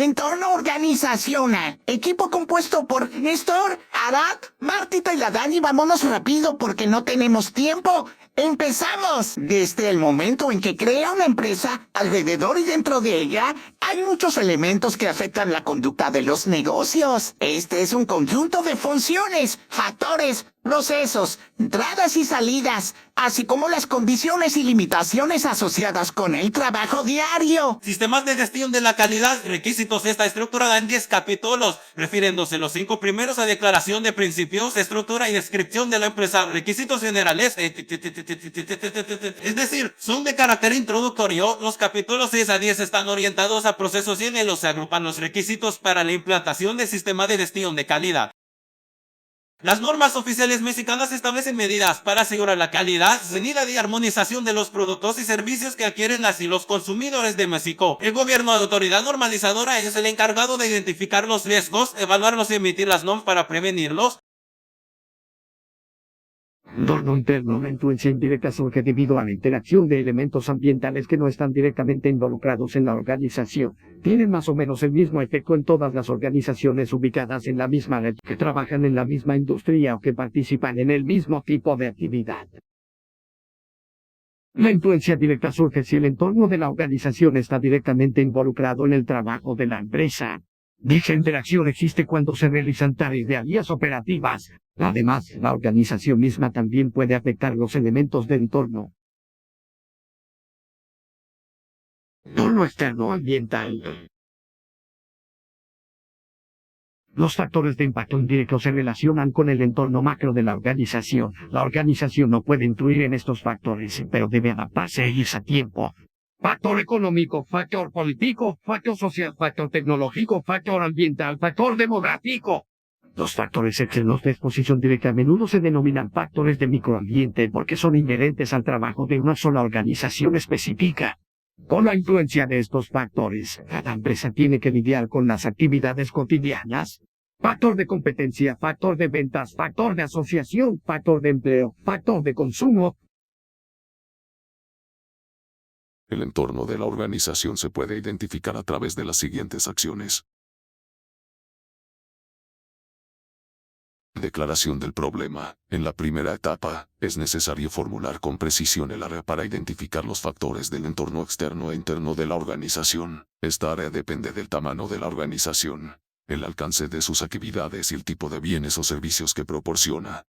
Entorno organizacional. Equipo compuesto por Néstor, Arad, Martita y la Dani. Vámonos rápido porque no tenemos tiempo. ¡Empezamos! Desde el momento en que crea una empresa, alrededor y dentro de ella, hay muchos elementos que afectan la conducta de los negocios. Este es un conjunto de funciones, factores, procesos, entradas y salidas, así como las condiciones y limitaciones asociadas con el trabajo diario. Sistemas de gestión de la calidad. Requisitos. Está estructurada en 10 capítulos, refiriéndose los 5 primeros a declaración de principios, estructura y descripción de la empresa. Requisitos generales, es decir, son de carácter introductorio. Los capítulos 6 a 10 están orientados a procesos y en ellos se agrupan los requisitos para la implantación del sistema de gestión de calidad. Las normas oficiales mexicanas establecen medidas para asegurar la calidad, sanidad y armonización de los productos y servicios que adquieren las y los consumidores de México. El gobierno de autoridad normalizadora es el encargado de identificar los riesgos, evaluarlos y emitir las normas para prevenirlos. Entorno interno. La influencia indirecta surge debido a la interacción de elementos ambientales que no están directamente involucrados en la organización. Tienen más o menos el mismo efecto en todas las organizaciones ubicadas en la misma red, que trabajan en la misma industria o que participan en el mismo tipo de actividad. La influencia directa surge si el entorno de la organización está directamente involucrado en el trabajo de la empresa. Dicha interacción existe cuando se realizan tareas operativas. Además, la organización misma también puede afectar los elementos del entorno. Entorno externo ambiental. Los factores de impacto indirecto se relacionan con el entorno macro de la organización. La organización no puede influir en estos factores, pero debe adaptarse a ellos a tiempo. Factor económico, factor político, factor social, factor tecnológico, factor ambiental, factor demográfico. Los factores externos de exposición directa a menudo se denominan factores de microambiente porque son inherentes al trabajo de una sola organización específica. Con la influencia de estos factores, cada empresa tiene que lidiar con las actividades cotidianas. Factor de competencia, factor de ventas, factor de asociación, factor de empleo, factor de consumo. El entorno de la organización se puede identificar a través de las siguientes acciones. Declaración del problema. En la primera etapa, es necesario formular con precisión el área para identificar los factores del entorno externo e interno de la organización. Esta área depende del tamaño de la organización, el alcance de sus actividades y el tipo de bienes o servicios que proporciona.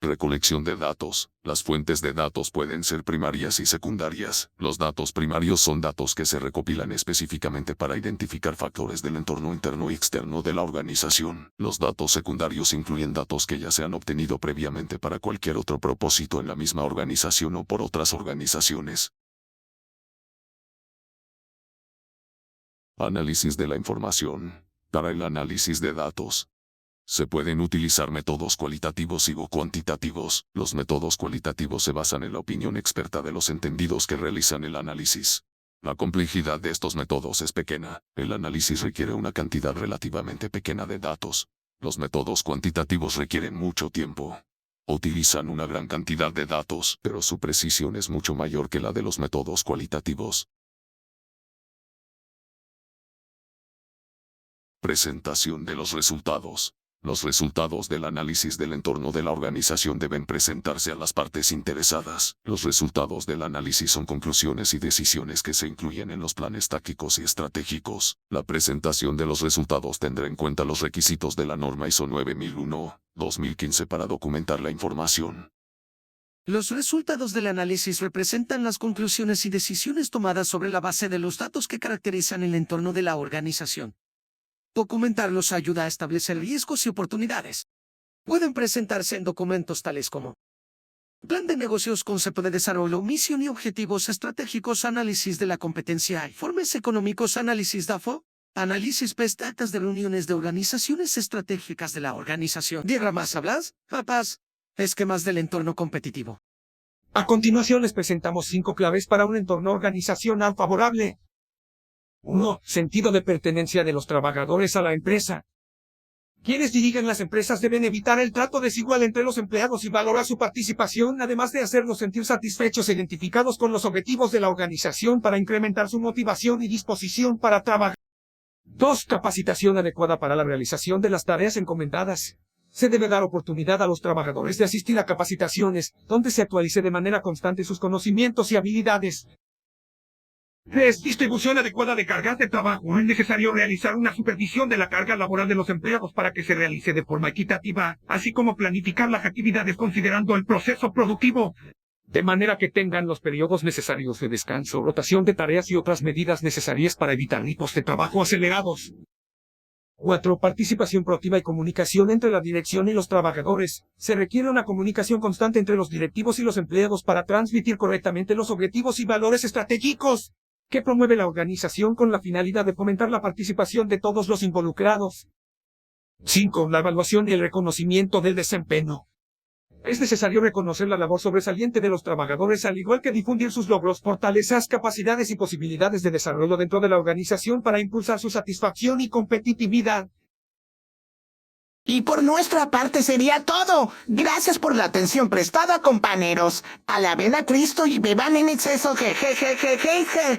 Recolección de datos. Las fuentes de datos pueden ser primarias y secundarias. Los datos primarios son datos que se recopilan específicamente para identificar factores del entorno interno y externo de la organización. Los datos secundarios incluyen datos que ya se han obtenido previamente para cualquier otro propósito en la misma organización o por otras organizaciones. Análisis de la información. Para el análisis de datos, se pueden utilizar métodos cualitativos y o cuantitativos. Los métodos cualitativos se basan en la opinión experta de los entendidos que realizan el análisis. La complejidad de estos métodos es pequeña. El análisis requiere una cantidad relativamente pequeña de datos. Los métodos cuantitativos requieren mucho tiempo. Utilizan una gran cantidad de datos, pero su precisión es mucho mayor que la de los métodos cualitativos. Presentación de los resultados. Los resultados del análisis del entorno de la organización deben presentarse a las partes interesadas. Los resultados del análisis son conclusiones y decisiones que se incluyen en los planes tácticos y estratégicos. La presentación de los resultados tendrá en cuenta los requisitos de la norma ISO 9001-2015 para documentar la información. Los resultados del análisis representan las conclusiones y decisiones tomadas sobre la base de los datos que caracterizan el entorno de la organización. Documentarlos ayuda a establecer riesgos y oportunidades. Pueden presentarse en documentos tales como plan de negocios, concepto de desarrollo, misión y objetivos estratégicos, análisis de la competencia, informes económicos, análisis DAFO, análisis PEST, actas de reuniones de organizaciones estratégicas de la organización, diagramas hablas, mapas, esquemas del entorno competitivo. A continuación les presentamos 5 claves para un entorno organizacional favorable. 1. Sentido de pertenencia de los trabajadores a la empresa. Quienes dirigen las empresas deben evitar el trato desigual entre los empleados y valorar su participación, además de hacerlos sentir satisfechos e identificados con los objetivos de la organización para incrementar su motivación y disposición para trabajar. 2. Capacitación adecuada para la realización de las tareas encomendadas. Se debe dar oportunidad a los trabajadores de asistir a capacitaciones, donde se actualice de manera constante sus conocimientos y habilidades. 3. Distribución adecuada de cargas de trabajo. Es necesario realizar una supervisión de la carga laboral de los empleados para que se realice de forma equitativa, así como planificar las actividades considerando el proceso productivo, de manera que tengan los periodos necesarios de descanso, rotación de tareas y otras medidas necesarias para evitar ritmos de trabajo acelerados. 4. Participación proactiva y comunicación entre la dirección y los trabajadores. Se requiere una comunicación constante entre los directivos y los empleados para transmitir correctamente los objetivos y valores estratégicos que promueve la organización con la finalidad de fomentar la participación de todos los involucrados. 5. La evaluación y el reconocimiento del desempeño. Es necesario reconocer la labor sobresaliente de los trabajadores, al igual que difundir sus logros, fortalezas, capacidades y posibilidades de desarrollo dentro de la organización para impulsar su satisfacción y competitividad. Y por nuestra parte sería todo. Gracias por la atención prestada, compañeros. Alaben a Cristo y beban en exceso. Jejejejeje.